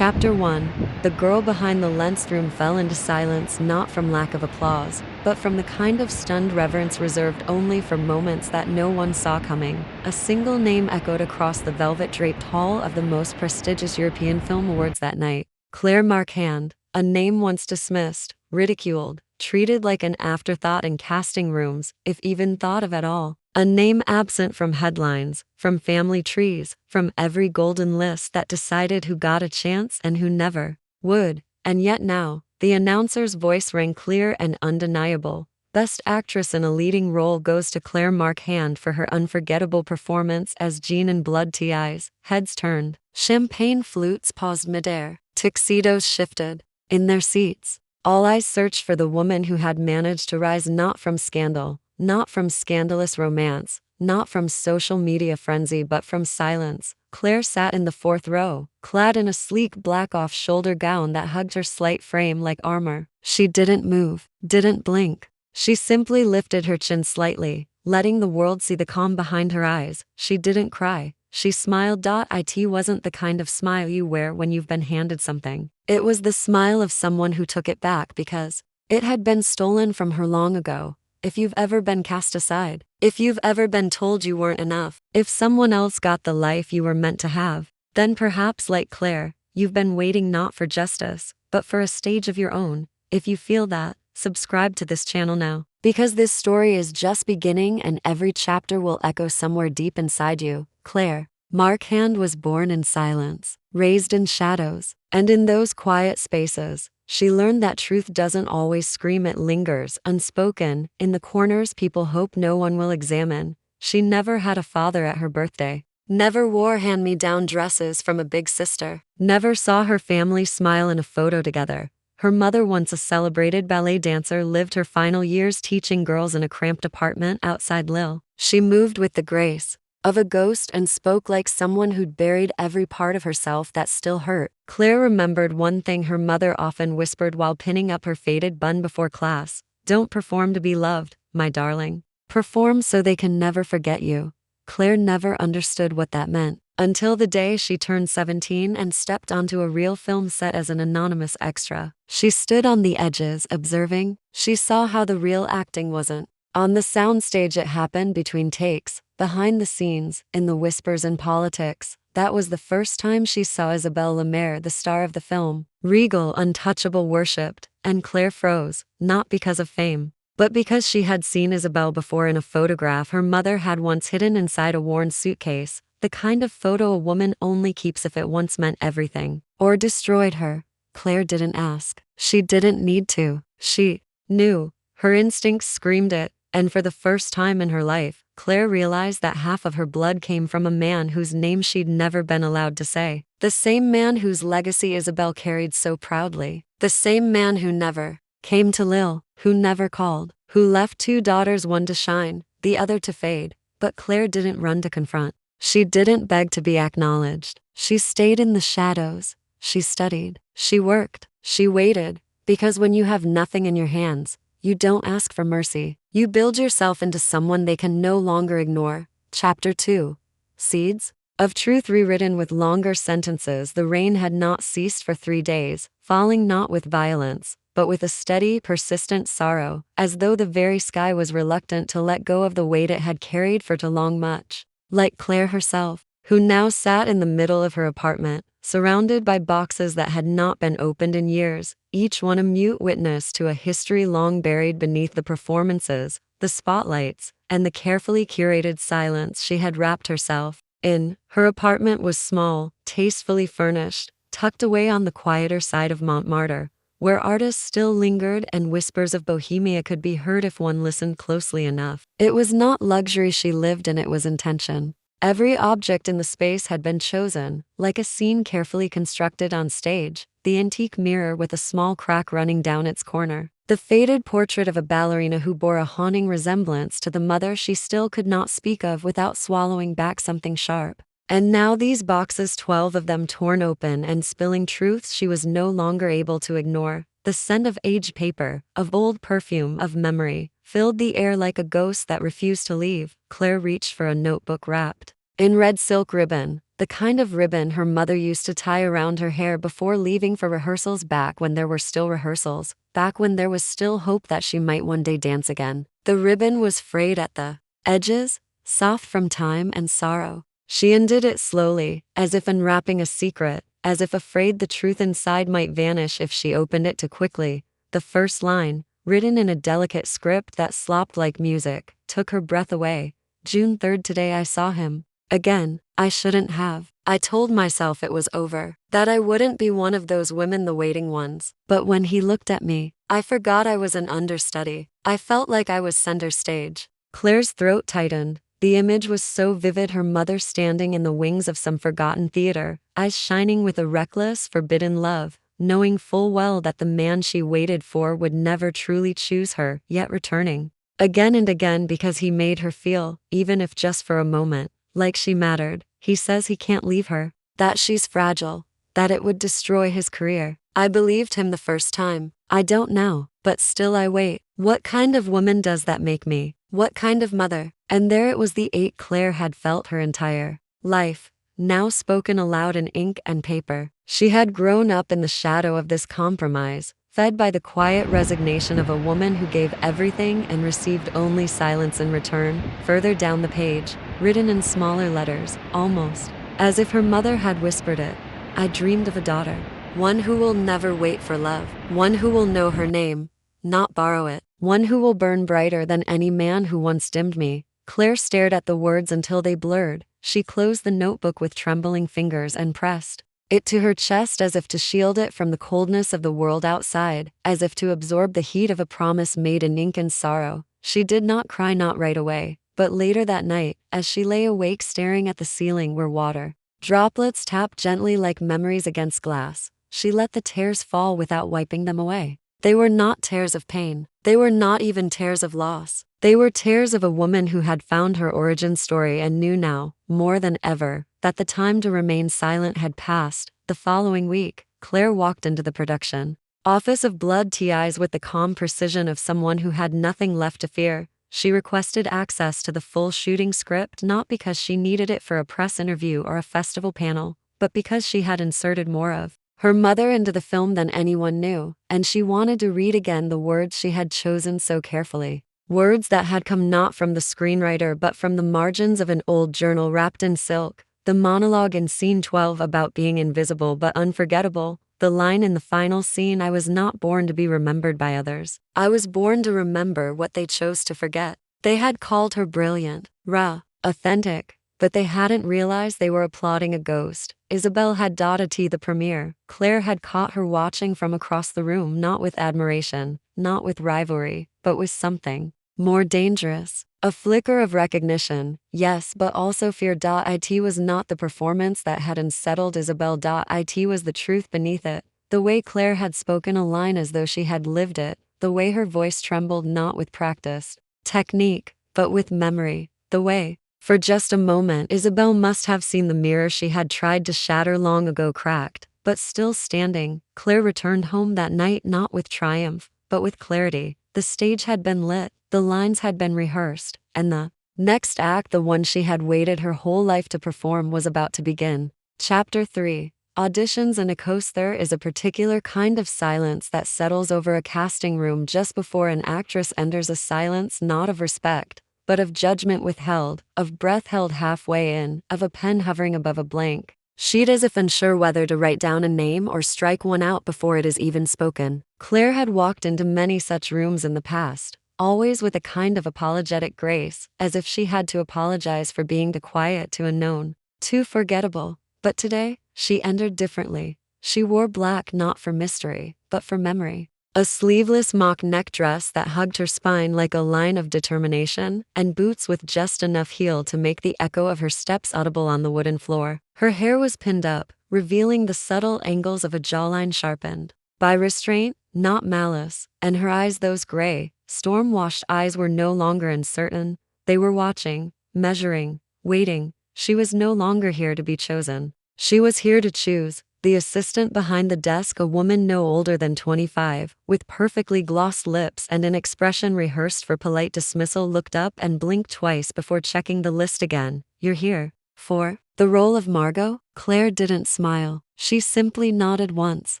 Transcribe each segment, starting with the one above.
Chapter 1. The girl behind the lensed room fell into silence not from lack of applause, but from the kind of stunned reverence reserved only for moments that no one saw coming. A single name echoed across the velvet-draped hall of the most prestigious European Film Awards that night. Claire Marchand, a name once dismissed, ridiculed, treated like an afterthought in casting rooms, if even thought of at all. A name absent from headlines, from family trees, from every golden list that decided who got a chance and who never would. And yet now, the announcer's voice rang clear and undeniable. Best Actress in a Leading Role goes to Claire Marchand for her unforgettable performance as Jean in Blood Ties. Heads turned. Champagne flutes paused midair. Tuxedos shifted. In their seats, all eyes searched for the woman who had managed to rise not from scandal, not from scandalous romance, not from social media frenzy but from silence. Claire sat in the fourth row, clad in a sleek black off-shoulder gown that hugged her slight frame like armor. She didn't move, didn't blink. She simply lifted her chin slightly, letting the world see the calm behind her eyes. She didn't cry. She smiled. It wasn't the kind of smile you wear when you've been handed something. It was the smile of someone who took it back because it had been stolen from her long ago. If you've ever been cast aside, if you've ever been told you weren't enough, if someone else got the life you were meant to have, then perhaps, like Claire, you've been waiting not for justice, but for a stage of your own. If you feel that, subscribe to this channel now, because this story is just beginning and every chapter will echo somewhere deep inside you. Claire Marchand was born in silence, raised in shadows, and in those quiet spaces, she learned that truth doesn't always scream, it lingers, unspoken, in the corners people hope no one will examine. She never had a father at her birthday, never wore hand-me-down dresses from a big sister, never saw her family smile in a photo together. Her mother, once a celebrated ballet dancer, lived her final years teaching girls in a cramped apartment outside Lille. She moved with the grace of a ghost and spoke like someone who'd buried every part of herself that still hurt. Claire remembered one thing her mother often whispered while pinning up her faded bun before class: "Don't perform to be loved, my darling. Perform so they can never forget you." Claire never understood what that meant until the day she turned 17 and stepped onto a real film set as an anonymous extra. She stood on the edges, observing. She saw how the real acting wasn't on the soundstage. It happened between takes, behind the scenes, in the whispers and politics. That was the first time she saw Isabelle Lemaire, the star of the film. Regal, untouchable, worshipped, and Claire froze, not because of fame, but because she had seen Isabelle before in a photograph her mother had once hidden inside a worn suitcase, the kind of photo a woman only keeps if it once meant everything, or destroyed her. Claire didn't ask. She didn't need to. She knew. Her instincts screamed it. And for the first time in her life, Claire realized that half of her blood came from a man whose name she'd never been allowed to say. The same man whose legacy Isabelle carried so proudly. The same man who never came to Lille, who never called, who left two daughters, one to shine, the other to fade. But Claire didn't run to confront. She didn't beg to be acknowledged. She stayed in the shadows. She studied. She worked. She waited. Because when you have nothing in your hands, you don't ask for mercy. You build yourself into someone they can no longer ignore. Chapter 2. Seeds of Truth. Rewritten with longer sentences. The rain had not ceased for 3 days, falling not with violence, but with a steady, persistent sorrow, as though the very sky was reluctant to let go of the weight it had carried for too long. Much like Claire herself, who now sat in the middle of her apartment, surrounded by boxes that had not been opened in years, each one a mute witness to a history long buried beneath the performances, the spotlights, and the carefully curated silence she had wrapped herself in. Her apartment was small, tastefully furnished, tucked away on the quieter side of Montmartre, where artists still lingered and whispers of Bohemia could be heard if one listened closely enough. It was not luxury she lived in, it was intention. Every object in the space had been chosen, like a scene carefully constructed on stage. The antique mirror with a small crack running down its corner. The faded portrait of a ballerina who bore a haunting resemblance to the mother she still could not speak of without swallowing back something sharp. And now these boxes, 12 of them torn open and spilling truths she was no longer able to ignore. The scent of aged paper, of old perfume, of memory, filled the air like a ghost that refused to leave. Claire reached for a notebook wrapped in red silk ribbon. the kind of ribbon her mother used to tie around her hair before leaving for rehearsals, back when there were still rehearsals, back when there was still hope that she might one day dance again. The ribbon was frayed at the edges, soft from time and sorrow. She undid it slowly, as if unwrapping a secret, as if afraid the truth inside might vanish if she opened it too quickly. The first line, written in a delicate script that slopped like music, took her breath away. June 3rd. Today I saw him. Again. I shouldn't have. I told myself it was over, that I wouldn't be one of those women, the waiting ones. But when he looked at me, I forgot I was an understudy. I felt like I was center stage. Claire's throat tightened. The image was so vivid, her mother standing in the wings of some forgotten theater, eyes shining with a reckless, forbidden love, knowing full well that the man she waited for would never truly choose her, yet returning again and again because he made her feel, even if just for a moment, like she mattered. He says he can't leave her, that she's fragile, that it would destroy his career. I believed him the first time. I don't now, but still I wait. What kind of woman does that make me? What kind of mother? And there it was, the ache Claire had felt her entire life, now spoken aloud in ink and paper. She had grown up in the shadow of this compromise, fed by the quiet resignation of a woman who gave everything and received only silence in return. Further down the page, written in smaller letters, almost as if her mother had whispered it, I dreamed of a daughter, one who will never wait for love, one who will know her name, not borrow it, one who will burn brighter than any man who once dimmed me. Claire stared at the words until they blurred. She closed the notebook with trembling fingers and pressed it to her chest as if to shield it from the coldness of the world outside, as if to absorb the heat of a promise made in ink and sorrow. She did not cry, not right away, but later that night, as she lay awake staring at the ceiling where water droplets tapped gently like memories against glass. She let the tears fall without wiping them away. They were not tears of pain. They were not even tears of loss. They were tears of a woman who had found her origin story and knew now, more than ever, that the time to remain silent had passed. The following week, Claire walked into the production office of Blood Ties with the calm precision of someone who had nothing left to fear. She requested access to the full shooting script, not because she needed it for a press interview or a festival panel, but because she had inserted more of her mother into the film than anyone knew, and she wanted to read again the words she had chosen so carefully. Words that had come not from the screenwriter but from the margins of an old journal wrapped in silk. The monologue in scene 12 about being invisible but unforgettable. The line in the final scene, I was not born to be remembered by others. I was born to remember what they chose to forget. They had called her brilliant, raw, authentic, but they hadn't realized they were applauding a ghost. Isabel had dotted the premiere. Claire had caught her watching from across the room, not with admiration, not with rivalry, but with something more dangerous. A flicker of recognition, yes, but also fear. It was not the performance that had unsettled Isabel. It was the truth beneath it. The way Claire had spoken a line as though she had lived it. The way her voice trembled, not with practice technique, but with memory. The way, for just a moment, Isabel must have seen the mirror she had tried to shatter long ago, cracked, but still standing. Claire returned home that night not with triumph, but with clarity. The stage had been lit, the lines had been rehearsed, and the next act, the one she had waited her whole life to perform, was about to begin. Chapter 3. Auditions. And there is a particular kind of silence that settles over a casting room just before an actress enters, a silence not of respect, but of judgment withheld, of breath held halfway in, of a pen hovering above a blank sheet as if unsure whether to write down a name or strike one out before it is even spoken. Claire had walked into many such rooms in the past, always with a kind of apologetic grace, as if she had to apologize for being too quiet, too unknown, too forgettable. But today, she entered differently. She wore black not for mystery, but for memory. A sleeveless mock neck dress that hugged her spine like a line of determination, and boots with just enough heel to make the echo of her steps audible on the wooden floor. Her hair was pinned up, revealing the subtle angles of a jawline sharpened by restraint, not malice, and her eyes, those gray, storm-washed eyes, were no longer uncertain. They were watching, measuring, waiting. She was no longer here to be chosen. She was here to choose. The assistant behind the desk, a woman no older than 25, with perfectly glossed lips and an expression rehearsed for polite dismissal, looked up and blinked twice before checking the list again. You're here. For the role of Margot, Claire didn't smile. She simply nodded once.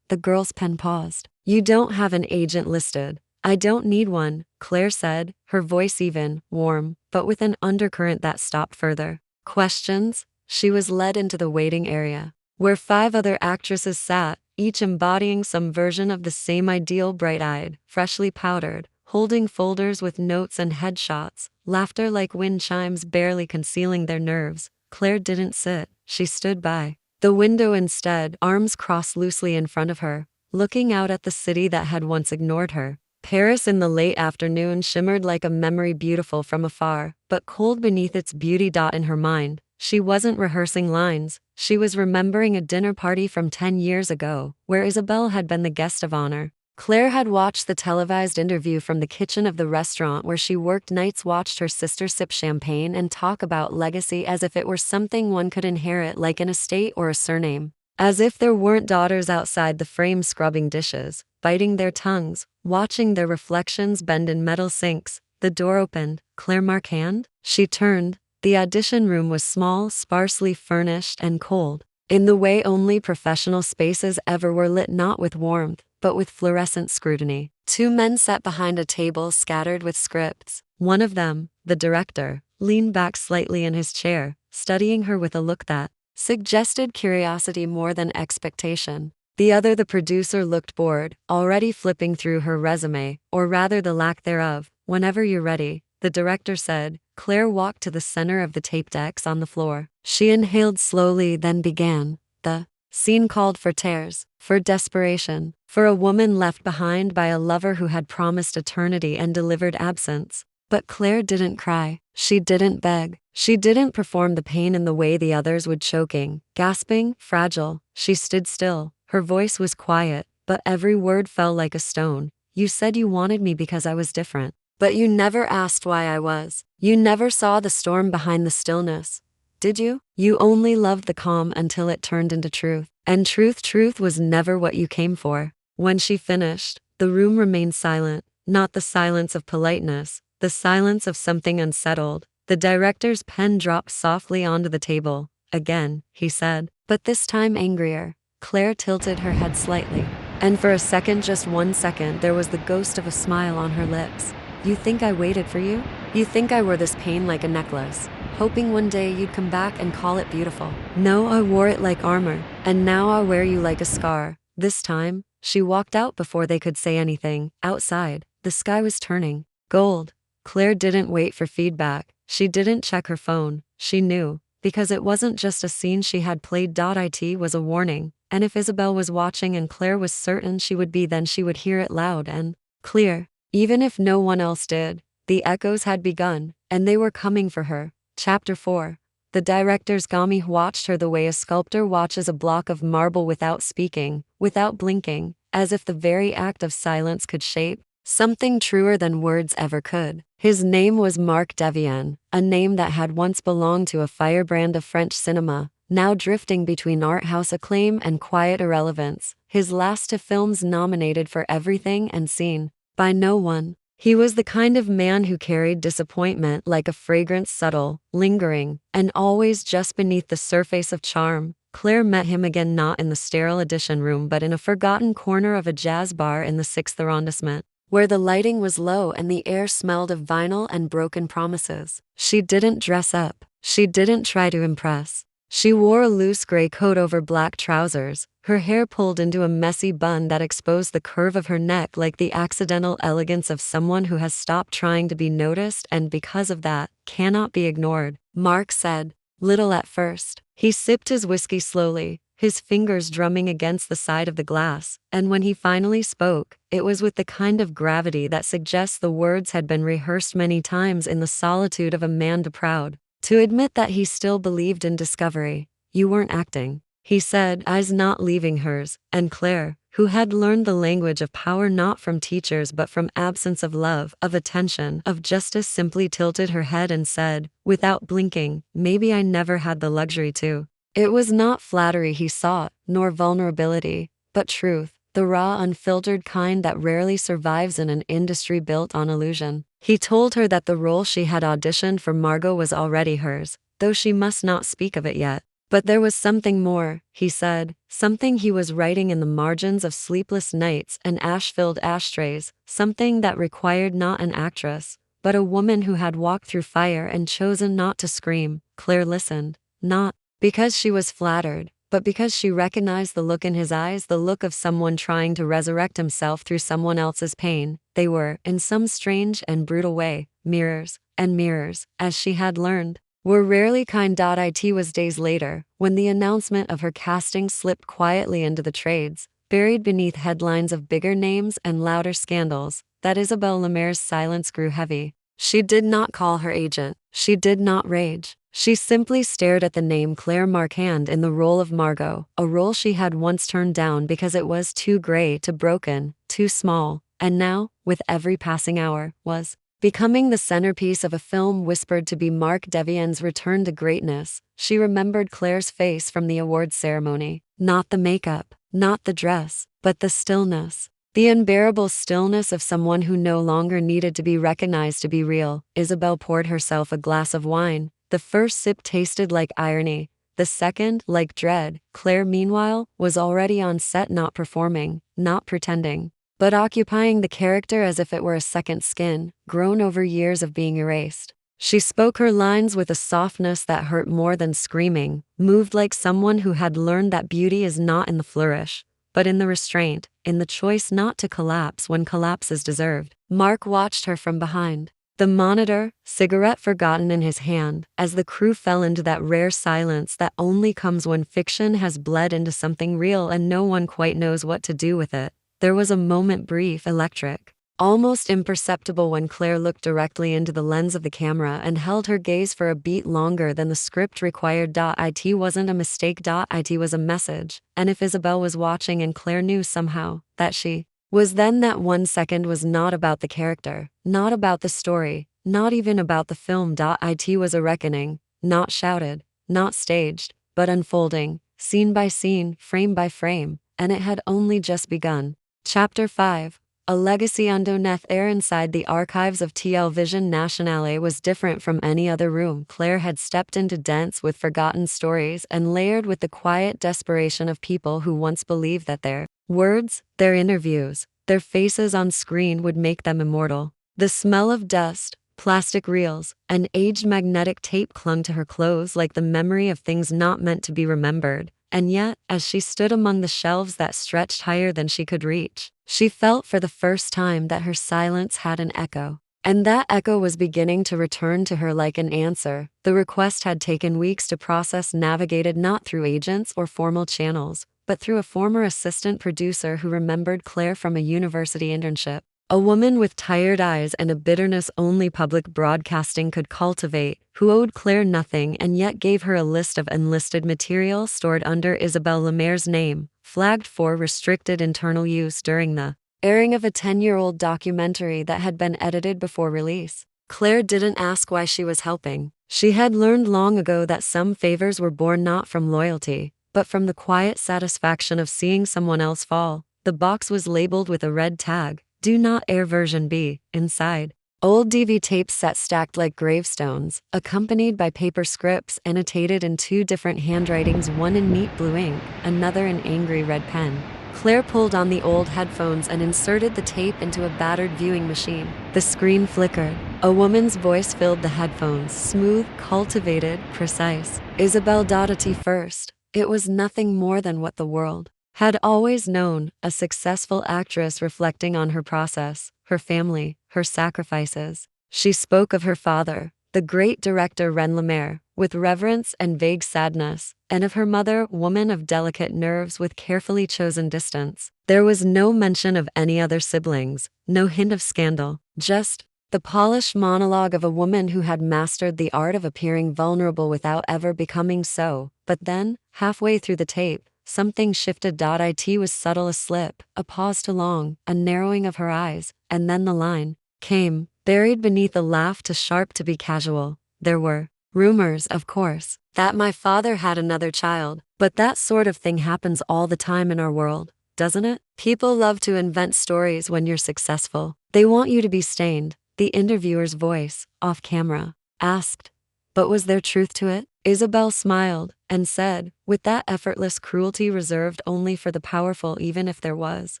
The girl's pen paused. You don't have an agent listed. I don't need one, Claire said, her voice even, warm, but with an undercurrent that stopped further questions. She was led into the waiting area, where 5 other actresses sat, each embodying some version of the same ideal, bright-eyed, freshly powdered, holding folders with notes and headshots, laughter like wind chimes barely concealing their nerves. Claire didn't sit, she stood by the window instead, arms crossed loosely in front of her, looking out at the city that had once ignored her. Paris in the late afternoon shimmered like a memory, beautiful from afar, but cold beneath its beauty. In her mind, she wasn't rehearsing lines, she was remembering a dinner party from 10 years ago, where Isabelle had been the guest of honor. Claire had watched the televised interview from the kitchen of the restaurant where she worked nights, watched her sister sip champagne and talk about legacy as if it were something one could inherit, like an estate or a surname. As if there weren't daughters outside the frame scrubbing dishes, biting their tongues, watching their reflections bend in metal sinks. The door opened. Claire Marchand? She turned. The audition room was small, sparsely furnished, and cold, in the way only professional spaces ever were, lit not with warmth, but with fluorescent scrutiny. 2 men sat behind a table scattered with scripts. One of them, the director, leaned back slightly in his chair, studying her with a look that suggested curiosity more than expectation. The other, the producer, looked bored, already flipping through her resume, or rather the lack thereof. Whenever you're ready, the director said. Claire walked to the center of the tape decks on the floor. She inhaled slowly, then began. The scene called for tears, for desperation, for a woman left behind by a lover who had promised eternity and delivered absence. But Claire didn't cry. She didn't beg. She didn't perform the pain in the way the others would, choking, gasping, fragile. She stood still. Her voice was quiet, but every word fell like a stone. You said you wanted me because I was different. But you never asked why I was. You never saw the storm behind the stillness. Did you? You only loved the calm until it turned into truth. And truth was never what you came for. When she finished, the room remained silent, not the silence of politeness, the silence of something unsettled. The director's pen dropped softly onto the table. Again, he said, but this time angrier. Claire tilted her head slightly, and for a second, just 1 second, there was the ghost of a smile on her lips. You think I waited for you? You think I wore this pain like a necklace, hoping one day you'd come back and call it beautiful? No, I wore it like armor, and now I wear you like a scar. This time, she walked out before they could say anything. Outside, the sky was turning gold. Claire didn't wait for feedback. She didn't check her phone. She knew, because it wasn't just a scene she had played. It was a warning, and if Isabelle was watching, and Claire was certain she would be, then she would hear it loud and clear. Even if no one else did, the echoes had begun, and they were coming for her. Chapter 4. The director's Gami watched her the way a sculptor watches a block of marble, without speaking, without blinking, as if the very act of silence could shape something truer than words ever could. His name was Marc Devienne, a name that had once belonged to a firebrand of French cinema, now drifting between art house acclaim and quiet irrelevance. His last 2 films nominated for everything and seen by no one. He was the kind of man who carried disappointment like a fragrance, subtle, lingering, and always just beneath the surface of charm. Claire met him again, not in the sterile audition room, but in a forgotten corner of a jazz bar in the 6th arrondissement, where the lighting was low and the air smelled of vinyl and broken promises. She didn't dress up. She didn't try to impress. She wore a loose gray coat over black trousers, her hair pulled into a messy bun that exposed the curve of her neck like the accidental elegance of someone who has stopped trying to be noticed and, because of that, cannot be ignored. Marc said little at first. He sipped his whiskey slowly, his fingers drumming against the side of the glass, and when he finally spoke, it was with the kind of gravity that suggests the words had been rehearsed many times in the solitude of a man too proud to admit that he still believed in discovery. You weren't acting, he said, eyes not leaving hers, and Claire, who had learned the language of power not from teachers but from absence of love, of attention, of justice, simply tilted her head and said, without blinking, maybe I never had the luxury to. It was not flattery he sought, nor vulnerability, but truth, the raw, unfiltered kind that rarely survives in an industry built on illusion. He told her that the role she had auditioned for, Margot, was already hers, though she must not speak of it yet. But there was something more, he said, something he was writing in the margins of sleepless nights and ash-filled ashtrays, something that required not an actress, but a woman who had walked through fire and chosen not to scream. Claire listened, not because she was flattered, but because she recognized the look in his eyes, the look of someone trying to resurrect himself through someone else's pain. They were, in some strange and brutal way, mirrors, and mirrors, as she had learned, were rarely kind. It was days later, when the announcement of her casting slipped quietly into the trades, buried beneath headlines of bigger names and louder scandals, that Isabelle Lemaire's silence grew heavy. She did not call her agent. She did not rage. She simply stared at the name Claire Marchand in the role of Margot, a role she had once turned down because it was too gray, too broken, too small, and now, with every passing hour, was becoming the centerpiece of a film whispered to be Marc Devienne's return to greatness. She remembered Claire's face from the awards ceremony. Not the makeup, not the dress, but the stillness. The unbearable stillness of someone who no longer needed to be recognized to be real. Isabelle poured herself a glass of wine. The first sip tasted like irony, the second like dread. Claire, meanwhile, was already on set, not performing, not pretending, but occupying the character as if it were a second skin, grown over years of being erased. She spoke her lines with a softness that hurt more than screaming, moved like someone who had learned that beauty is not in the flourish, but in the restraint, in the choice not to collapse when collapse is deserved. Marc watched her from behind, the monitor, cigarette forgotten in his hand, as the crew fell into that rare silence that only comes when fiction has bled into something real and no one quite knows what to do with it. There was a moment, brief, electric, almost imperceptible, when Claire looked directly into the lens of the camera and held her gaze for a beat longer than the script required. It wasn't a mistake. It was a message, and if Isabelle was watching and Claire knew somehow that she was, then that 1 second was not about the character, not about the story, not even about the film. It was a reckoning, not shouted, not staged, but unfolding, scene by scene, frame by frame, and it had only just begun. Chapter 5. A legacy unknowneth air. Inside the archives of Télévision Nationale was different from any other room. Claire had stepped into, dense with forgotten stories and layered with the quiet desperation of people who once believed that their words, their interviews, their faces on screen would make them immortal. The smell of dust, plastic reels, and aged magnetic tape clung to her clothes like the memory of things not meant to be remembered. And yet, as she stood among the shelves that stretched higher than she could reach, she felt for the first time that her silence had an echo. And that echo was beginning to return to her like an answer. The request had taken weeks to process, navigated not through agents or formal channels, but through a former assistant producer who remembered Claire from a university internship. A woman with tired eyes and a bitterness only public broadcasting could cultivate, who owed Claire nothing and yet gave her a list of enlisted material stored under Isabelle Lemaire's name, flagged for restricted internal use during the airing of a 10-year-old documentary that had been edited before release. Claire didn't ask why she was helping. She had learned long ago that some favors were born not from loyalty, but from the quiet satisfaction of seeing someone else fall. The box was labeled with a red tag, "Do not air version B," inside. Old DV tapes sat stacked like gravestones, accompanied by paper scripts annotated in 2 different handwritings, one in neat blue ink, another in angry red pen. Claire pulled on the old headphones and inserted the tape into a battered viewing machine. The screen flickered. A woman's voice filled the headphones, smooth, cultivated, precise. Isabelle Dottie first. It was nothing more than what the world had always known, a successful actress reflecting on her process, her family, her sacrifices. She spoke of her father, the great director Ren Lemaire, with reverence and vague sadness, and of her mother, woman of delicate nerves with carefully chosen distance. There was no mention of any other siblings, no hint of scandal, just the polished monologue of a woman who had mastered the art of appearing vulnerable without ever becoming so. But then, halfway through the tape, something shifted. It was subtle, a slip, a pause too long, a narrowing of her eyes, and then the line came, buried beneath a laugh too sharp to be casual. There were rumors, of course, that my father had another child, but that sort of thing happens all the time in our world, doesn't it? People love to invent stories when you're successful. They want you to be stained. The interviewer's voice, off camera, asked, But was there truth to it? Isabel smiled and said, with that effortless cruelty reserved only for the powerful, even if there was,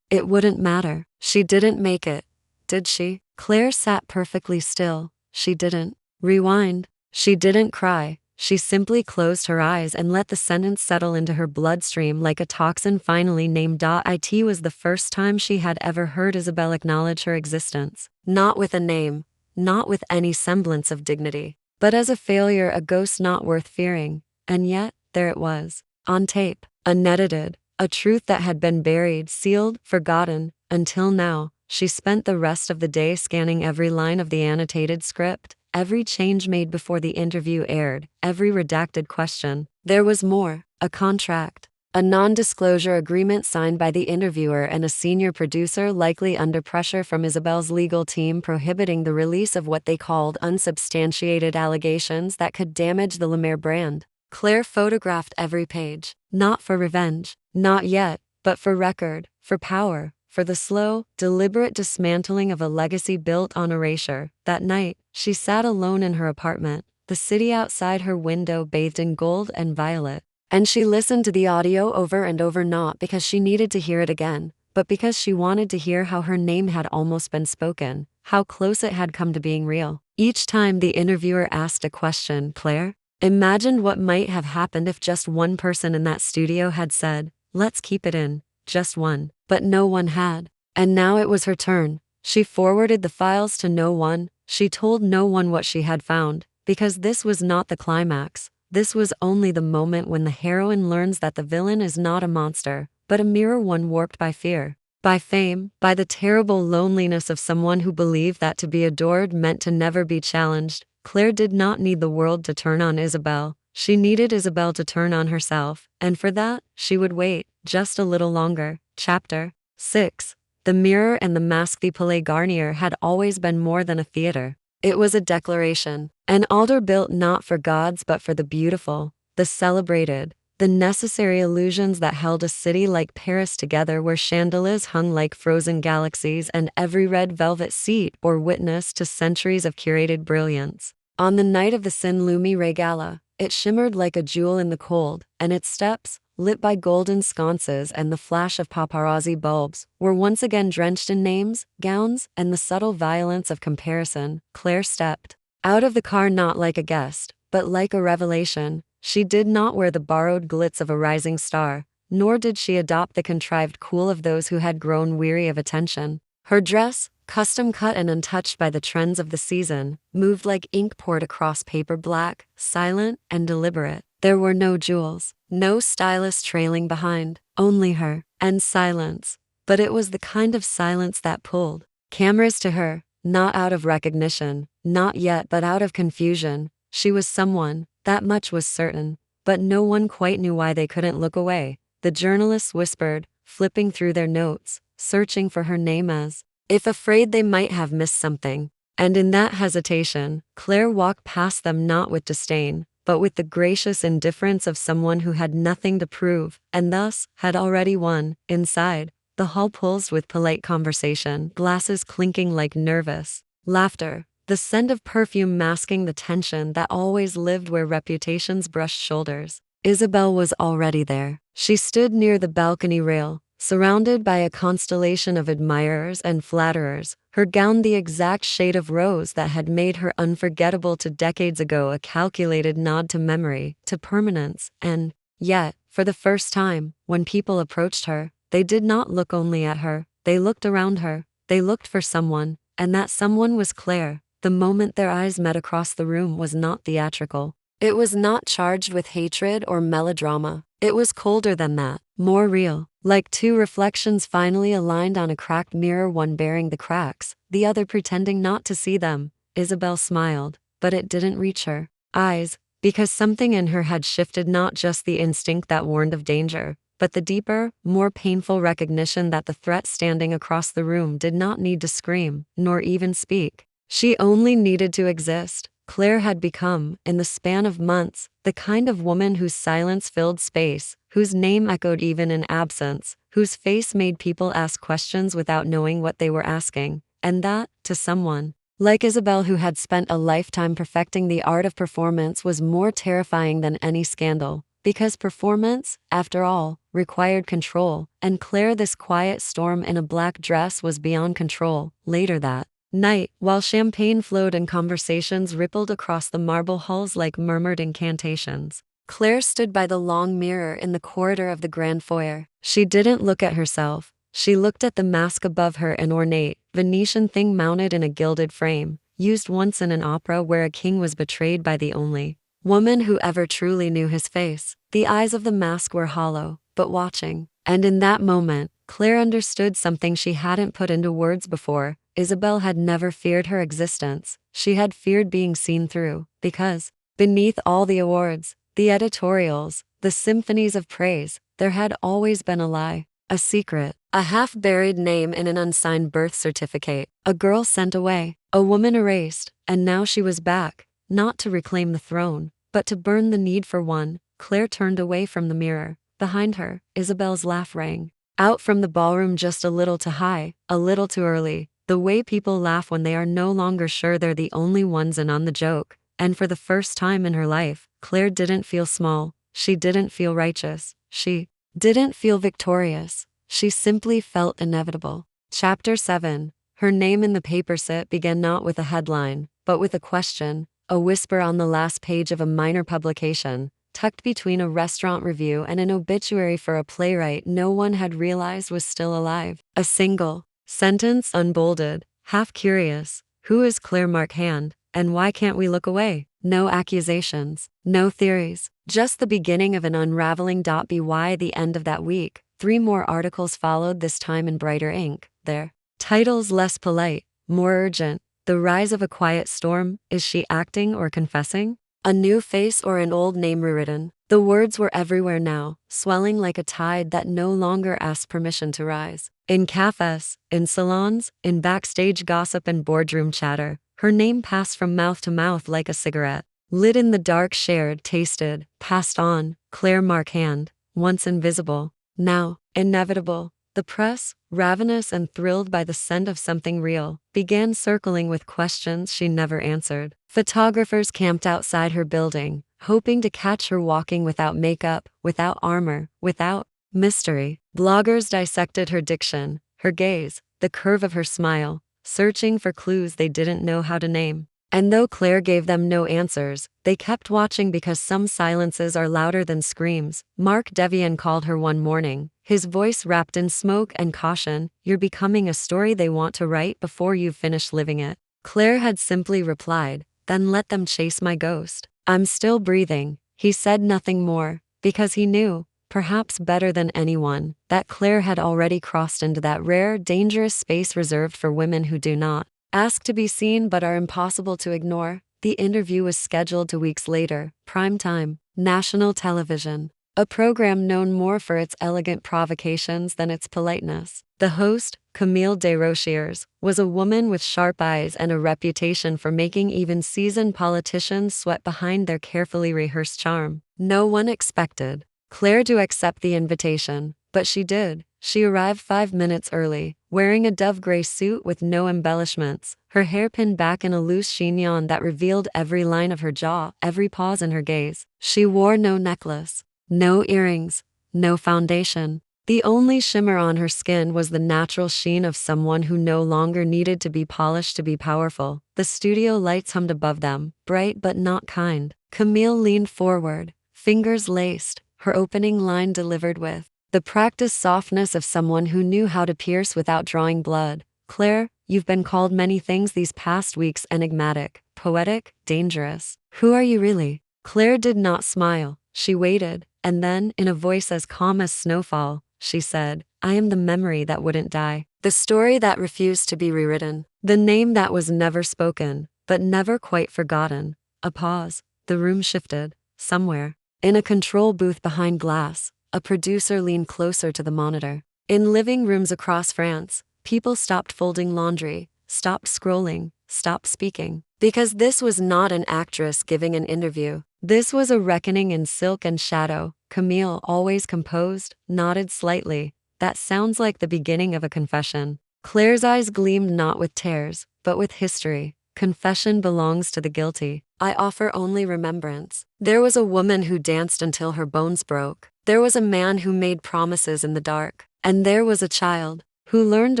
it wouldn't matter. She didn't make it, did she? Claire sat perfectly still. She didn't rewind. She didn't cry. She simply closed her eyes and let the sentence settle into her bloodstream like a toxin finally named. It was the first time she had ever heard Isabel acknowledge her existence. Not with a name, not with any semblance of dignity, but as a failure, a ghost not worth fearing. And yet, there it was, on tape, unedited, a truth that had been buried, sealed, forgotten, until now. She spent the rest of the day scanning every line of the annotated script, every change made before the interview aired, every redacted question. There was more, a contract, a non-disclosure agreement signed by the interviewer and a senior producer, likely under pressure from Isabel's legal team, prohibiting the release of what they called unsubstantiated allegations that could damage the Lemaire brand. Claire photographed every page, not for revenge, not yet, but for record, for power, for the slow, deliberate dismantling of a legacy built on erasure. That night, she sat alone in her apartment, the city outside her window bathed in gold and violet. And she listened to the audio over and over, not because she needed to hear it again, but because she wanted to hear how her name had almost been spoken, how close it had come to being real. Each time the interviewer asked a question, Claire imagined what might have happened if just one person in that studio had said, "Let's keep it in." Just one. But no one had. And now it was her turn. She forwarded the files to no one. She told no one what she had found, because this was not the climax. This was only the moment when the heroine learns that the villain is not a monster, but a mirror, one warped by fear, by fame, by the terrible loneliness of someone who believed that to be adored meant to never be challenged. Claire did not need the world to turn on Isabel. She needed Isabel to turn on herself, and for that, she would wait, just a little longer. Chapter 6. The Mirror and the Mask. The Palais Garnier had always been more than a theater. It was a declaration, an altar built not for gods but for the beautiful, the celebrated, the necessary illusions that held a city like Paris together, where chandeliers hung like frozen galaxies and every red velvet seat bore witness to centuries of curated brilliance. On the night of the Saint-Louis Gala, it shimmered like a jewel in the cold, and its steps, lit by golden sconces and the flash of paparazzi bulbs, were once again drenched in names, gowns, and the subtle violence of comparison. Claire stepped out of the car not like a guest, but like a revelation. She did not wear the borrowed glitz of a rising star, nor did she adopt the contrived cool of those who had grown weary of attention. Her dress, custom cut and untouched by the trends of the season, moved like ink poured across paper, black, silent, and deliberate. There were no jewels, no stylist trailing behind, only her, and silence. But it was the kind of silence that pulled cameras to her, not out of recognition, not yet, but out of confusion. She was someone, that much was certain, but no one quite knew why they couldn't look away. The journalists whispered, flipping through their notes, searching for her name as if afraid they might have missed something. And in that hesitation, Claire walked past them, not with disdain, but with the gracious indifference of someone who had nothing to prove, and thus had already won. Inside, the hall pulsed with polite conversation, glasses clinking like nervous laughter, the scent of perfume masking the tension that always lived where reputations brushed shoulders. Isabel was already there. She stood near the balcony rail, surrounded by a constellation of admirers and flatterers, her gown the exact shade of rose that had made her unforgettable to decades ago, a calculated nod to memory, to permanence, and yet, for the first time, when people approached her, they did not look only at her, they looked around her, they looked for someone, and that someone was Claire. The moment their eyes met across the room was not theatrical. It was not charged with hatred or melodrama. It was colder than that, more real, like two reflections finally aligned on a cracked mirror, one bearing the cracks, the other pretending not to see them. Isabel smiled, but it didn't reach her eyes, because something in her had shifted, not just the instinct that warned of danger, but the deeper, more painful recognition that the threat standing across the room did not need to scream, nor even speak. She only needed to exist. Claire had become, in the span of months, the kind of woman whose silence filled space, whose name echoed even in absence, whose face made people ask questions without knowing what they were asking, and that, to someone Like Isabel, who had spent a lifetime perfecting the art of performance, was more terrifying than any scandal, because performance, after all, required control, and Claire, this quiet storm in a black dress, was beyond control. Later that night, while champagne flowed and conversations rippled across the marble halls like murmured incantations, Claire stood by the long mirror in the corridor of the grand foyer. She didn't look at herself. She looked at the mask above her, an ornate, Venetian thing mounted in a gilded frame, used once in an opera where a king was betrayed by the only woman who ever truly knew his face. The eyes of the mask were hollow, but watching. And in that moment, Claire understood something she hadn't put into words before. Isabel had never feared her existence. She had feared being seen through, because beneath all the awards, the editorials, the symphonies of praise, there had always been a lie, a secret, a half-buried name in an unsigned birth certificate, a girl sent away, a woman erased, and now she was back, not to reclaim the throne, but to burn the need for one. Claire turned away from the mirror. Behind her, Isabel's laugh rang out from the ballroom, just a little too high, a little too early, the way people laugh when they are no longer sure they're the only ones in on the joke. And for the first time in her life, Claire didn't feel small. She didn't feel righteous. She didn't feel victorious. She simply felt inevitable. Chapter 7. Her name in the paper set began not with a headline, but with a question, a whisper on the last page of a minor publication, tucked between a restaurant review and an obituary for a playwright no one had realized was still alive. A single sentence, unbolded, half curious. Who is Claire Marchand, and why can't we look away? No accusations, no theories, just the beginning of an unraveling. By the end of that week, 3 more articles followed, this time in brighter ink, their titles less polite, more urgent. The rise of a quiet storm. Is she acting or confessing? A new face or an old name rewritten? The words were everywhere now, swelling like a tide that no longer asked permission to rise. In cafes, in salons, in backstage gossip and boardroom chatter, her name passed from mouth to mouth like a cigarette. Lit in the dark, shared, tasted, passed on. Claire Marchand, once invisible, now inevitable. The press, ravenous and thrilled by the scent of something real, began circling with questions she never answered. Photographers camped outside her building, hoping to catch her walking without makeup, without armor, without mystery. Bloggers dissected her diction, her gaze, the curve of her smile, searching for clues they didn't know how to name. And though Claire gave them no answers, they kept watching, because some silences are louder than screams. Mark Devian called her one morning, his voice wrapped in smoke and caution. You're becoming a story they want to write before you've finished living it. Claire had simply replied, then let them chase my ghost. I'm still breathing. He said nothing more, because he knew, perhaps better than anyone, that Claire had already crossed into that rare, dangerous space reserved for women who do not ask to be seen but are impossible to ignore. The interview was scheduled 2 weeks later, prime time, national television, a program known more for its elegant provocations than its politeness. The host, Camille Desrochers, was a woman with sharp eyes and a reputation for making even seasoned politicians sweat behind their carefully rehearsed charm. No one expected Claire to accept the invitation, but she did. She arrived 5 minutes early, wearing a dove gray suit with no embellishments, her hair pinned back in a loose chignon that revealed every line of her jaw, every pause in her gaze. She wore no necklace, no earrings, no foundation. The only shimmer on her skin was the natural sheen of someone who no longer needed to be polished to be powerful. The studio lights hummed above them, bright but not kind. Camille leaned forward, fingers laced, her opening line delivered with the practiced softness of someone who knew how to pierce without drawing blood. Claire, you've been called many things these past weeks: enigmatic, poetic, dangerous. Who are you really? Claire did not smile. She waited, and then, in a voice as calm as snowfall, she said, I am the memory that wouldn't die, the story that refused to be rewritten, the name that was never spoken, but never quite forgotten. A pause. The room shifted. Somewhere, in a control booth behind glass, a producer leaned closer to the monitor. In living rooms across France, people stopped folding laundry, stopped scrolling, stopped speaking. Because this was not an actress giving an interview. This was a reckoning in silk and shadow. Camille, always composed, nodded slightly. That sounds like the beginning of a confession. Claire's eyes gleamed not with tears, but with history. Confession belongs to the guilty. I offer only remembrance. There was a woman who danced until her bones broke. There was a man who made promises in the dark. And there was a child who learned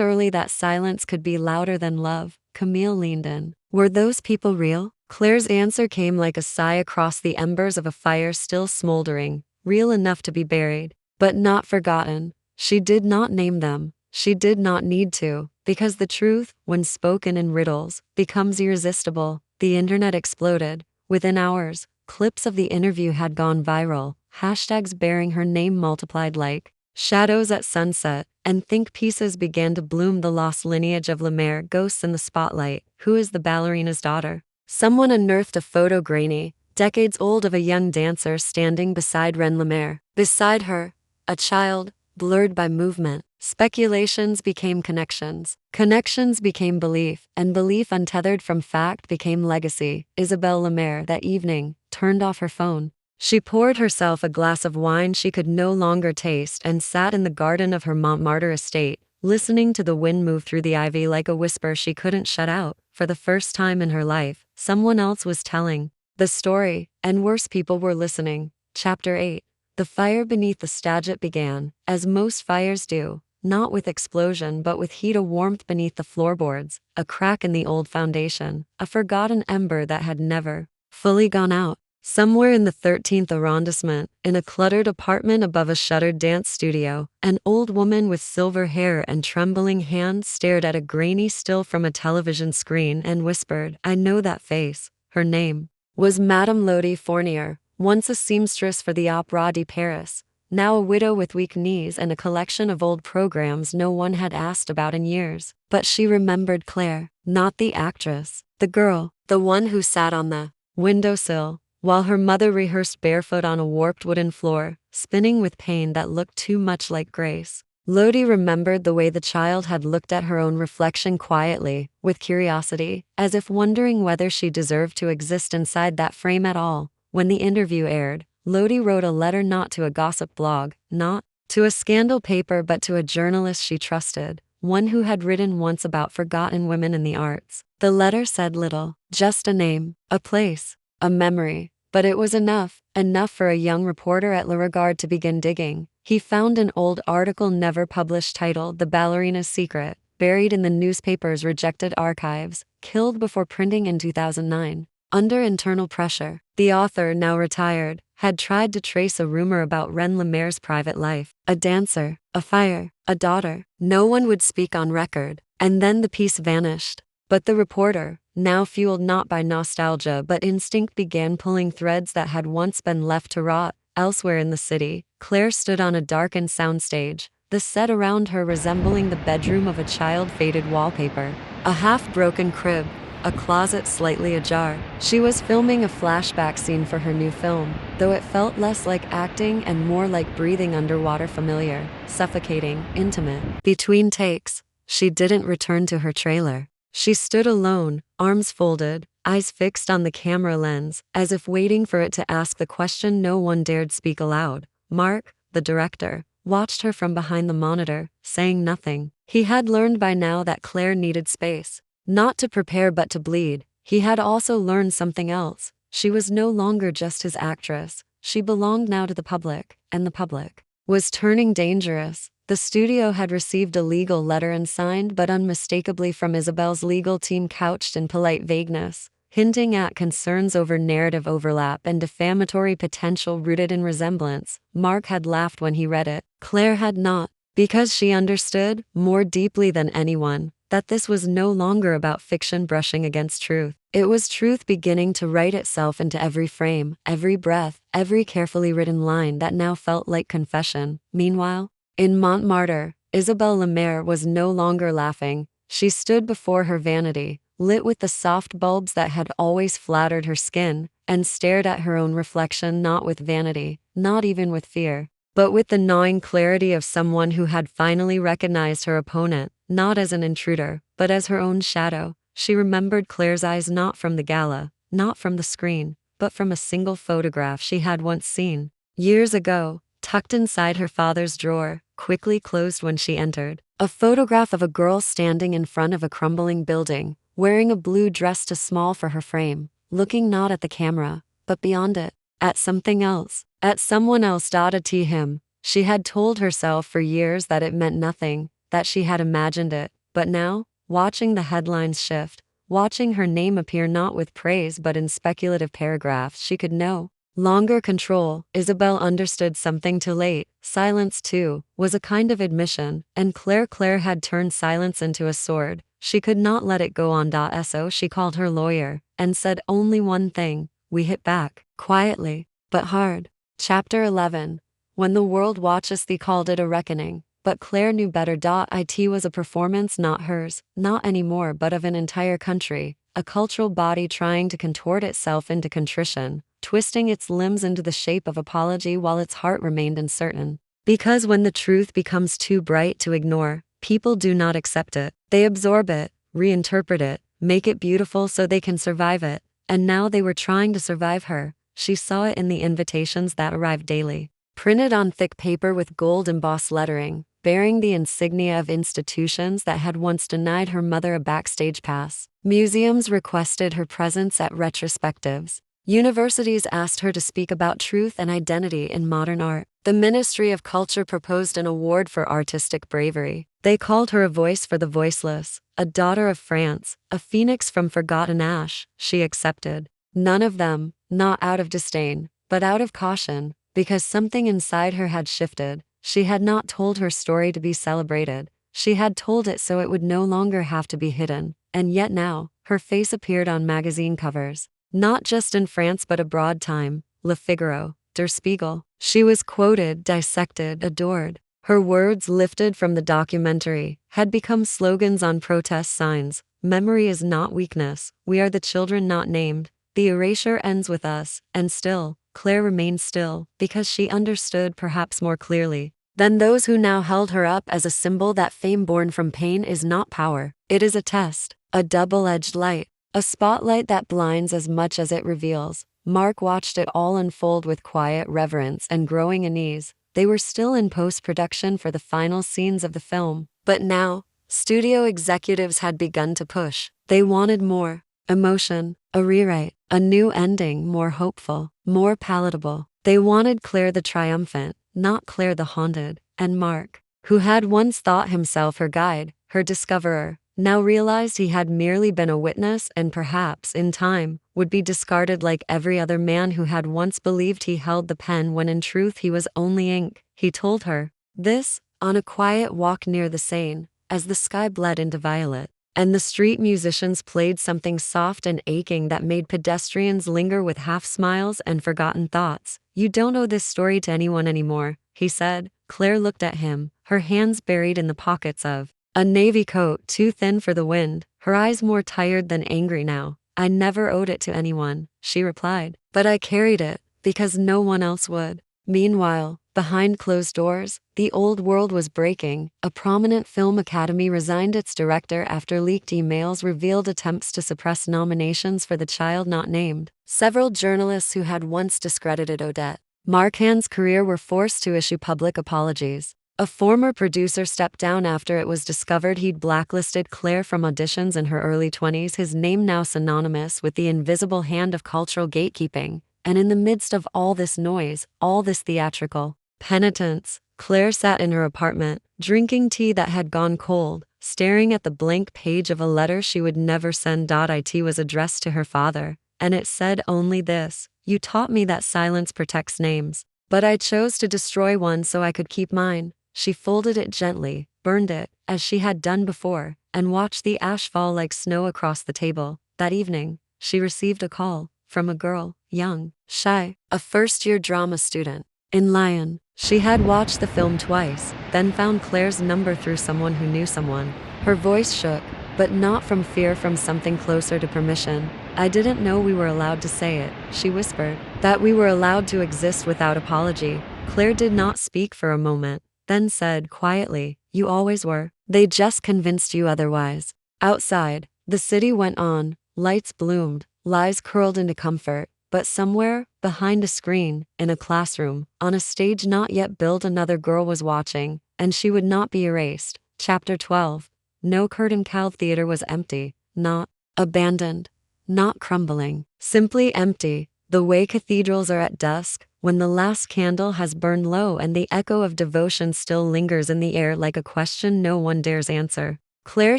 early that silence could be louder than love. Camille leaned in. Were those people real? Claire's answer came like a sigh across the embers of a fire still smoldering, real enough to be buried, but not forgotten. She did not name them. She did not need to, because the truth, when spoken in riddles, becomes irresistible. The internet exploded. Within hours, clips of the interview had gone viral, hashtags bearing her name multiplied like shadows at sunset, and think pieces began to bloom. The lost lineage of Lemaire, ghosts in the spotlight. Who is the ballerina's daughter? Someone unearthed a photo grainy, decades old, of a young dancer standing beside Reine Lemaire. Beside her, a child, blurred by movement. Speculations became connections. Connections became belief, and belief untethered from fact became legacy. Isabelle Lemaire, that evening, turned off her phone. She poured herself a glass of wine she could no longer taste and sat in the garden of her Montmartre estate, listening to the wind move through the ivy like a whisper she couldn't shut out. For the first time in her life, someone else was telling the story, and worse people were listening. Chapter 8. The fire beneath the Staget began, as most fires do, not with explosion but with heat, a warmth beneath the floorboards, a crack in the old foundation, a forgotten ember that had never fully gone out. Somewhere in the 13th arrondissement, in a cluttered apartment above a shuttered dance studio, an old woman with silver hair and trembling hands stared at a grainy still from a television screen and whispered, "I know that face." Her name was Madame Lodi Fournier, once a seamstress for the Opéra de Paris, now a widow with weak knees and a collection of old programs no one had asked about in years. But she remembered Claire, not the actress, the girl, the one who sat on the windowsill while her mother rehearsed barefoot on a warped wooden floor, spinning with pain that looked too much like grace. Lodi remembered the way the child had looked at her own reflection quietly, with curiosity, as if wondering whether she deserved to exist inside that frame at all. When the interview aired, Lodi wrote a letter not to a gossip blog, not to a scandal paper, but to a journalist she trusted, one who had written once about forgotten women in the arts. The letter said little, just a name, a place, a memory, but it was enough for a young reporter at Le Regard to begin digging. He found an old article never published titled "The Ballerina's Secret," buried in the newspaper's rejected archives, killed before printing in 2009. Under internal pressure, the author, now retired, had tried to trace a rumor about Reine Lemaire's private life. A dancer, a fire, a daughter. No one would speak on record, and then the piece vanished. But the reporter, now fueled not by nostalgia but instinct, began pulling threads that had once been left to rot. Elsewhere in the city, Claire stood on a darkened soundstage, the set around her resembling the bedroom of a child, faded wallpaper, a half-broken crib, a closet slightly ajar. She was filming a flashback scene for her new film, though it felt less like acting and more like breathing underwater, familiar, suffocating, intimate. Between takes, she didn't return to her trailer. She stood alone, arms folded, eyes fixed on the camera lens, as if waiting for it to ask the question no one dared speak aloud. Mark, the director, watched her from behind the monitor, saying nothing. He had learned by now that Claire needed space, not to prepare but to bleed. He had also learned something else. She was no longer just his actress. She belonged now to the public, and the public was turning dangerous. The studio had received a legal letter and signed but unmistakably from Isabelle's legal team, couched in polite vagueness, hinting at concerns over narrative overlap and defamatory potential rooted in resemblance. Mark had laughed when he read it. Claire had not, because she understood, more deeply than anyone, that this was no longer about fiction brushing against truth. It was truth beginning to write itself into every frame, every breath, every carefully written line that now felt like confession. Meanwhile, in Montmartre, Isabelle Lemaire was no longer laughing. She stood before her vanity, lit with the soft bulbs that had always flattered her skin, and stared at her own reflection, not with vanity, not even with fear, but with the gnawing clarity of someone who had finally recognized her opponent, not as an intruder, but as her own shadow. She remembered Claire's eyes, not from the gala, not from the screen, but from a single photograph she had once seen, years ago, tucked inside her father's drawer, quickly closed when she entered. A photograph of a girl standing in front of a crumbling building, wearing a blue dress too small for her frame, looking not at the camera, but beyond it, at something else, at someone else. At him. She had told herself for years that it meant nothing, that she had imagined it, but now, watching the headlines shift, watching her name appear not with praise but in speculative paragraphs she could no longer control, Isabel understood something too late. Silence, too, was a kind of admission, and Claire had turned silence into a sword. She could not let it go on. So she called her lawyer, and said only one thing: we hit back, quietly, but hard. Chapter 11. When the world watches, they called it a reckoning. But Claire knew better. It was a performance, not hers, not anymore, but of an entire country, a cultural body trying to contort itself into contrition, twisting its limbs into the shape of apology while its heart remained uncertain. Because when the truth becomes too bright to ignore, people do not accept it. They absorb it, reinterpret it, make it beautiful so they can survive it. And now they were trying to survive her. She saw it in the invitations that arrived daily, printed on thick paper with gold embossed lettering, bearing the insignia of institutions that had once denied her mother a backstage pass. Museums requested her presence at retrospectives. Universities asked her to speak about truth and identity in modern art. The Ministry of Culture proposed an award for artistic bravery. They called her a voice for the voiceless, a daughter of France, a phoenix from forgotten ash. She accepted. None of them, not out of disdain, but out of caution, because something inside her had shifted. She had not told her story to be celebrated. She had told it so it would no longer have to be hidden. And yet now, her face appeared on magazine covers. Not just in France but abroad. Time, Le Figaro, Der Spiegel. She was quoted, dissected, adored. Her words, lifted from the documentary, had become slogans on protest signs. Memory is not weakness. We are the children not named. The erasure ends with us. And still, Claire remained still, because she understood perhaps more clearly than those who now held her up as a symbol that fame born from pain is not power. It is a test, a double-edged light. A spotlight that blinds as much as it reveals. Mark watched it all unfold with quiet reverence and growing unease. They were still in post-production for the final scenes of the film. But now, studio executives had begun to push. They wanted more. Emotion, a rewrite, a new ending, more hopeful, more palatable. They wanted Claire the triumphant, not Claire the haunted. And Mark, who had once thought himself her guide, her discoverer, now realized he had merely been a witness and perhaps, in time, would be discarded like every other man who had once believed he held the pen when in truth he was only ink. He told her this, on a quiet walk near the Seine, as the sky bled into violet, and the street musicians played something soft and aching that made pedestrians linger with half-smiles and forgotten thoughts. You don't owe this story to anyone anymore, he said. Claire looked at him, her hands buried in the pockets of a navy coat too thin for the wind, her eyes more tired than angry now. I never owed it to anyone, she replied. But I carried it, because no one else would. Meanwhile, behind closed doors, the old world was breaking. A prominent film academy resigned its director after leaked emails revealed attempts to suppress nominations for The Child Not Named. Several journalists who had once discredited Odette Marchand's career were forced to issue public apologies. A former producer stepped down after it was discovered he'd blacklisted Claire from auditions in her early 20s, his name now synonymous with the invisible hand of cultural gatekeeping. And in the midst of all this noise, all this theatrical penitence, Claire sat in her apartment, drinking tea that had gone cold, staring at the blank page of a letter she would never send. It was addressed to her father, and it said only this: you taught me that silence protects names, but I chose to destroy one so I could keep mine. She folded it gently, burned it, as she had done before, and watched the ash fall like snow across the table. That evening, she received a call from a girl, young, shy, a first-year drama student. In Lyon, she had watched the film twice, then found Claire's number through someone who knew someone. Her voice shook, but not from fear, from something closer to permission. I didn't know we were allowed to say it, she whispered. That we were allowed to exist without apology. Claire did not speak for a moment, then said quietly, you always were. They just convinced you otherwise. Outside, the city went on, lights bloomed, lives curled into comfort, but somewhere, behind a screen, in a classroom, on a stage not yet built, another girl was watching, and she would not be erased. Chapter 12. No curtain call. Theater was empty. Not abandoned, not crumbling, simply empty, the way cathedrals are at dusk, when the last candle has burned low and the echo of devotion still lingers in the air like a question no one dares answer. Claire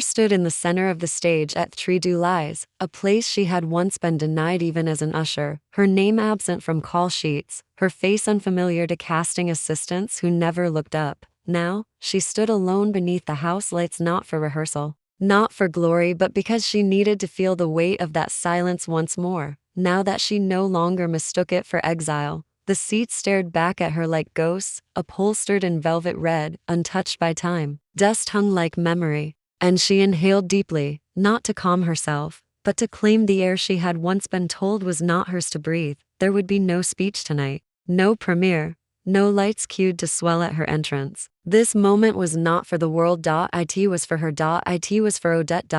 stood in the center of the stage at Trois du Lys, a place she had once been denied even as an usher, her name absent from call sheets, her face unfamiliar to casting assistants who never looked up. Now, she stood alone beneath the house lights, not for rehearsal, not for glory, but because she needed to feel the weight of that silence once more, now that she no longer mistook it for exile. The seats stared back at her like ghosts, upholstered in velvet red, untouched by time. Dust hung like memory. And she inhaled deeply, not to calm herself, but to claim the air she had once been told was not hers to breathe. There would be no speech tonight, no premiere, no lights cued to swell at her entrance. This moment was not for the world. It was for her. It was for Odette.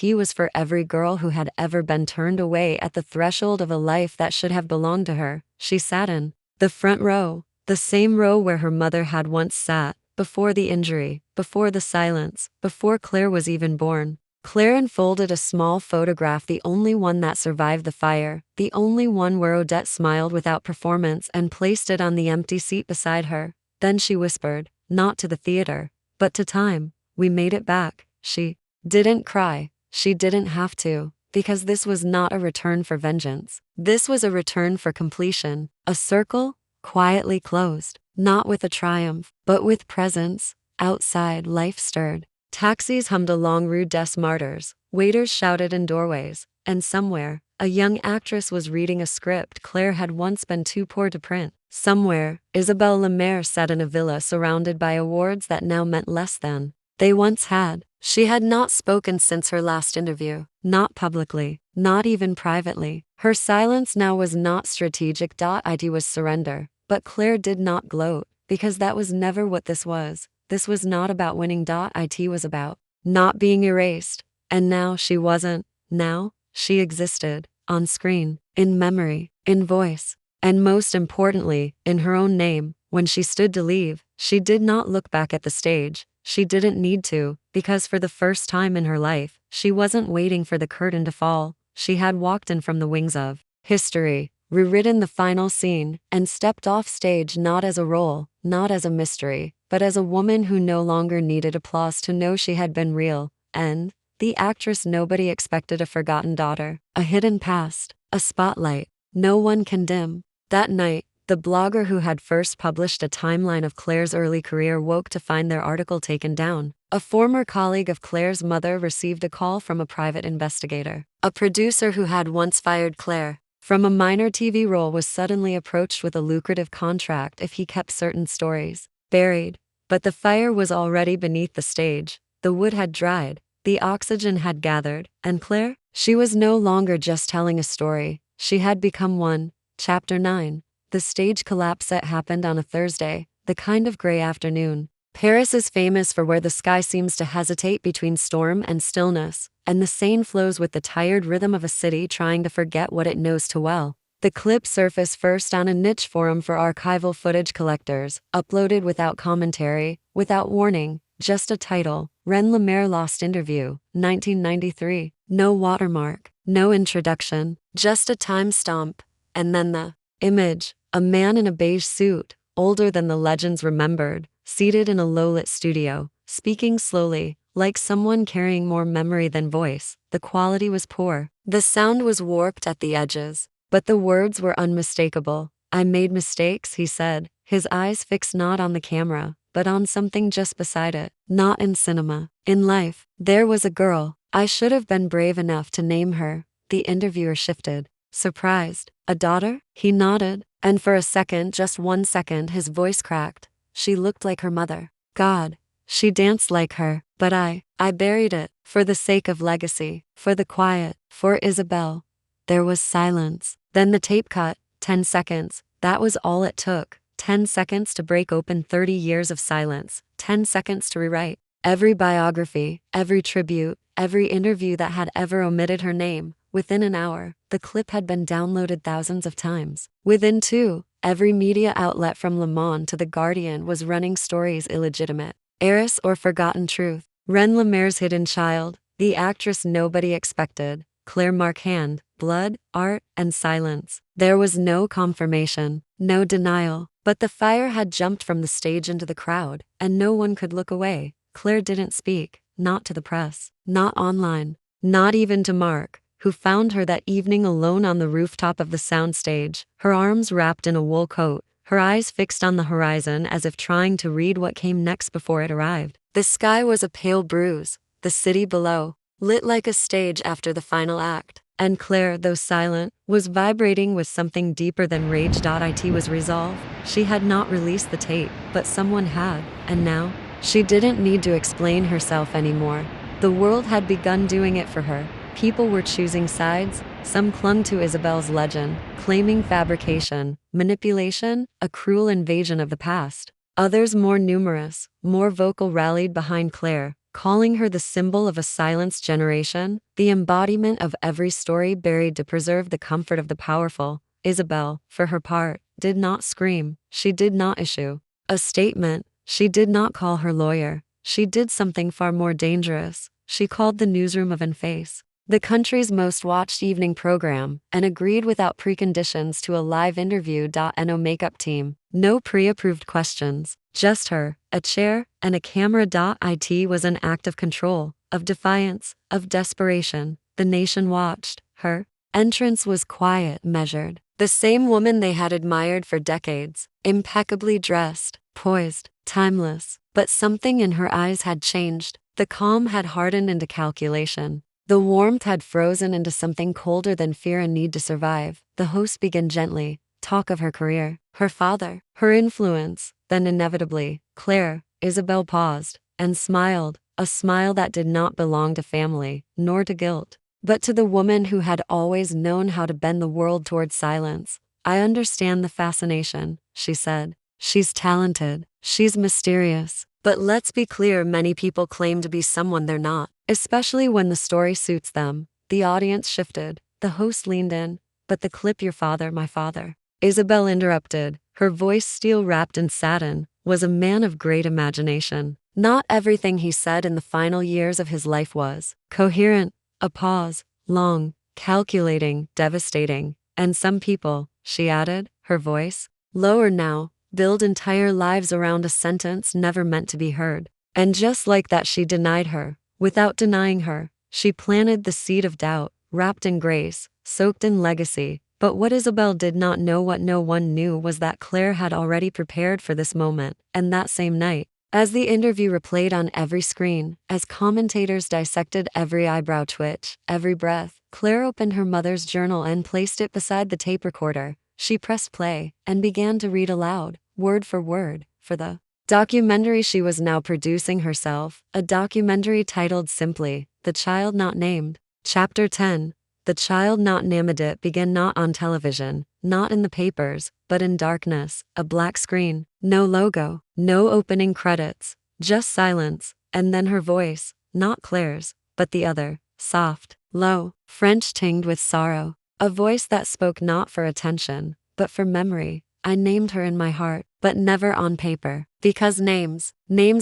It was for every girl who had ever been turned away at the threshold of a life that should have belonged to her. She sat in the front row, the same row where her mother had once sat. Before the injury, before the silence, before Claire was even born. Claire unfolded a small photograph, the only one that survived the fire, the only one where Odette smiled without performance, and placed it on the empty seat beside her. Then she whispered, not to the theater, but to time, "We made it back." She didn't cry. She didn't have to, because this was not a return for vengeance. This was a return for completion, a circle, quietly closed. Not with a triumph, but with presence. Outside, life stirred. Taxis hummed along Rue des Martyrs, waiters shouted in doorways, and somewhere, a young actress was reading a script Claire had once been too poor to print. Somewhere, Isabelle Lemaire sat in a villa surrounded by awards that now meant less than they once had. She had not spoken since her last interview, not publicly, not even privately. Her silence now was not strategic. It was surrender. But Claire did not gloat, because that was never what this was. This was not about winning. It was about not being erased. And now she wasn't. Now, she existed, on screen, in memory, in voice, and most importantly, in her own name. When she stood to leave, she did not look back at the stage. She didn't need to, because for the first time in her life, she wasn't waiting for the curtain to fall. She had walked in from the wings of history, rewritten the final scene, and stepped off stage not as a role, not as a mystery, but as a woman who no longer needed applause to know she had been real. And the actress nobody expected, a forgotten daughter, a hidden past, a spotlight no one can dim. That night, the blogger who had first published a timeline of Claire's early career woke to find their article taken down. A former colleague of Claire's mother received a call from a private investigator. A producer who had once fired Claire from a minor TV role was suddenly approached with a lucrative contract if he kept certain stories buried. But the fire was already beneath the stage. The wood had dried, the oxygen had gathered, and Claire? She was no longer just telling a story. She had become one. Chapter 9. The stage collapse that happened on a Thursday, the kind of gray afternoon. Paris is famous for where the sky seems to hesitate between storm and stillness, and the Seine flows with the tired rhythm of a city trying to forget what it knows too well. The clip surfaced first on a niche forum for archival footage collectors, uploaded without commentary, without warning, just a title, Ren Lemaire Lost Interview, 1993. No watermark, no introduction, just a timestamp, and then the image, a man in a beige suit, older than the legends remembered, seated in a low-lit studio, speaking slowly, like someone carrying more memory than voice. The quality was poor. The sound was warped at the edges, but the words were unmistakable. "I made mistakes," he said, his eyes fixed not on the camera, but on something just beside it. Not in cinema, in life. There was a girl. I should have been brave enough to name her. The interviewer shifted, surprised. "A daughter?" He nodded, and for a second, just 1 second, his voice cracked. She looked like her mother. God, she danced like her. But I buried it, for the sake of legacy, for the quiet, for Isabelle. There was silence. Then the tape cut. 10 seconds. That was all it took. 10 seconds to break open 30 years of silence. 10 seconds to rewrite every biography, every tribute, every interview that had ever omitted her name. Within an hour, the clip had been downloaded thousands of times. Within 2, every media outlet from Le Monde to The Guardian was running stories illegitimate. Heiress or forgotten truth. Ren Lemaire's hidden child, the actress nobody expected. Claire Marchand, blood, art, and silence. There was no confirmation, no denial, but the fire had jumped from the stage into the crowd, and no one could look away. Claire didn't speak, not to the press, not online, not even to Mark, who found her that evening alone on the rooftop of the soundstage, her arms wrapped in a wool coat, her eyes fixed on the horizon as if trying to read what came next before it arrived. The sky was a pale bruise, the city below, lit like a stage after the final act. And Claire, though silent, was vibrating with something deeper than rage. It was resolve. She had not released the tape, but someone had, and now, she didn't need to explain herself anymore. The world had begun doing it for her. People were choosing sides. Some clung to Isabel's legend, claiming fabrication, manipulation, a cruel invasion of the past. Others, more numerous, more vocal, rallied behind Claire, calling her the symbol of a silenced generation, the embodiment of every story buried to preserve the comfort of the powerful. Isabel, for her part, did not scream. She did not issue a statement. She did not call her lawyer. She did something far more dangerous. She called the newsroom of Face, the country's most watched evening program, and agreed without preconditions to a live interview. No makeup team, no pre-approved questions, just her, a chair, and a camera. It was an act of control, of defiance, of desperation. The nation watched. Her entrance was quiet, measured. The same woman they had admired for decades, impeccably dressed, poised, timeless. But something in her eyes had changed. The calm had hardened into calculation. The warmth had frozen into something colder than fear and need to survive. The host began gently, talk of her career, her father, her influence. Then inevitably, Claire, Isabel paused, and smiled, a smile that did not belong to family, nor to guilt, but to the woman who had always known how to bend the world toward silence. I understand the fascination, she said. She's talented, she's mysterious. But let's be clear, many people claim to be someone they're not, especially when the story suits them. The audience shifted. The host leaned in. But the clip, your father, my father, Isabel interrupted, her voice steel wrapped in satin, was a man of great imagination. Not everything he said in the final years of his life was coherent. A pause, long, calculating, devastating. And some people, she added, her voice lower now, build entire lives around a sentence never meant to be heard. And just like that, she denied her. Without denying her, she planted the seed of doubt, wrapped in grace, soaked in legacy. But what Isabel did not know, what no one knew, was that Claire had already prepared for this moment. And that same night, as the interview replayed on every screen, as commentators dissected every eyebrow twitch, every breath, Claire opened her mother's journal and placed it beside the tape recorder. She pressed play and began to read aloud, word for word, for the documentary she was now producing herself, a documentary titled simply, The Child Not Named. Chapter 10. The Child Not Named. It began not on television, not in the papers, but in darkness, a black screen, no logo, no opening credits, just silence, and then her voice, not Claire's, but the other, soft, low, French tinged with sorrow. A voice that spoke not for attention, but for memory. I named her in my heart, but never on paper. Because names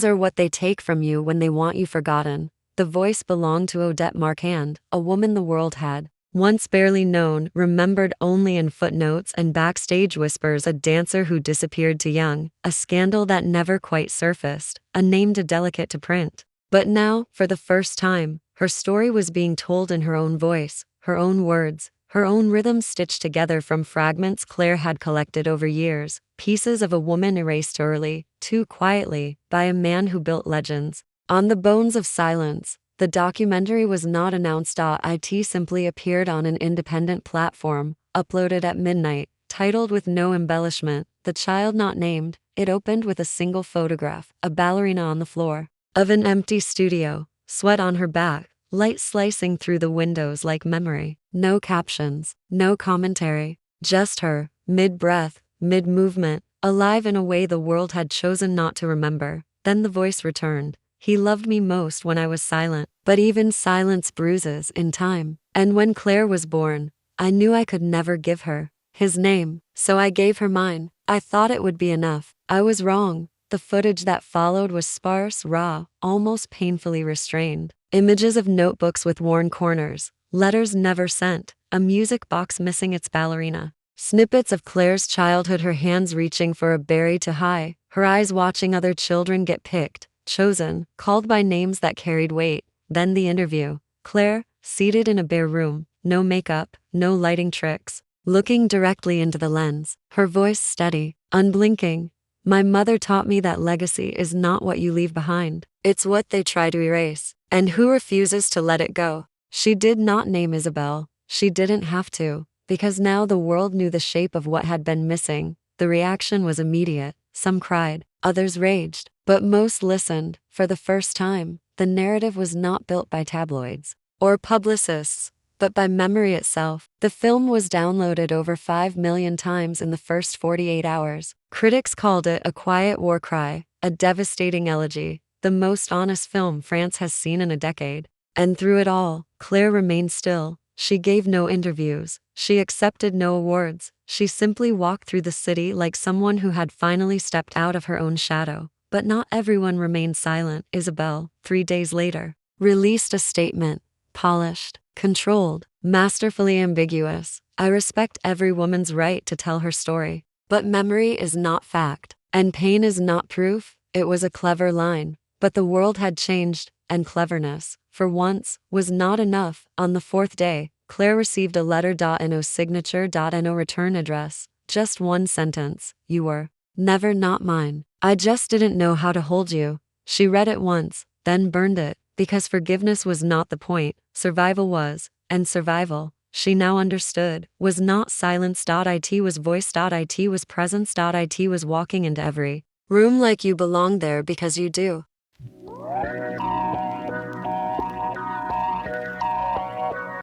are what they take from you when they want you forgotten. The voice belonged to Odette Marchand, a woman the world had once barely known, remembered only in footnotes and backstage whispers, a dancer who disappeared too young, a scandal that never quite surfaced, a name too delicate to print. But now, for the first time, her story was being told in her own voice, her own words, her own rhythm stitched together from fragments Claire had collected over years, pieces of a woman erased early, too quietly, by a man who built legends. On the bones of silence, the documentary was not announced. It simply appeared on an independent platform, uploaded at midnight, titled with no embellishment, The Child Not Named. It opened with a single photograph, a ballerina on the floor of an empty studio, sweat on her back, light slicing through the windows like memory. No captions, no commentary, just her, mid-breath, mid-movement, alive in a way the world had chosen not to remember. Then the voice returned. He loved me most when I was silent, but even silence bruises in time. And when Claire was born, I knew I could never give her his name, so I gave her mine. I thought it would be enough. I was wrong. The footage that followed was sparse, raw, almost painfully restrained. Images of notebooks with worn corners, Letters never sent, a music box missing its ballerina. Snippets of Claire's childhood, her hands reaching for a berry to high, her eyes watching other children get picked, chosen, called by names that carried weight. Then the interview. Claire, seated in a bare room, no makeup, no lighting tricks, looking directly into the lens, her voice steady, unblinking. My mother taught me that legacy is not what you leave behind, it's what they try to erase. And who refuses to let it go? She did not name Isabel. She didn't have to, because now the world knew the shape of what had been missing. The reaction was immediate. Some cried, others raged, but most listened. For the first time, the narrative was not built by tabloids or publicists, but by memory itself. The film was downloaded over 5 million times in the first 48 hours. Critics called it a quiet war cry, a devastating elegy, the most honest film France has seen in a decade. And through it all, Claire remained still. She gave no interviews. She accepted no awards. She simply walked through the city like someone who had finally stepped out of her own shadow. But not everyone remained silent. Isabel, 3 days later, released a statement, polished, controlled, masterfully ambiguous. I respect every woman's right to tell her story. But memory is not fact, and pain is not proof. It was a clever line, but the world had changed, and cleverness, for once, was not enough. On the 4th day, Claire received a letter.no signature.no return address. Just one sentence. You were never not mine. I just didn't know how to hold you. She read it once, then burned it, because forgiveness was not the point, survival was, and survival, she now understood, was not silence.it, was voice.it, was presence.it, was walking into every room like you belong there because you do.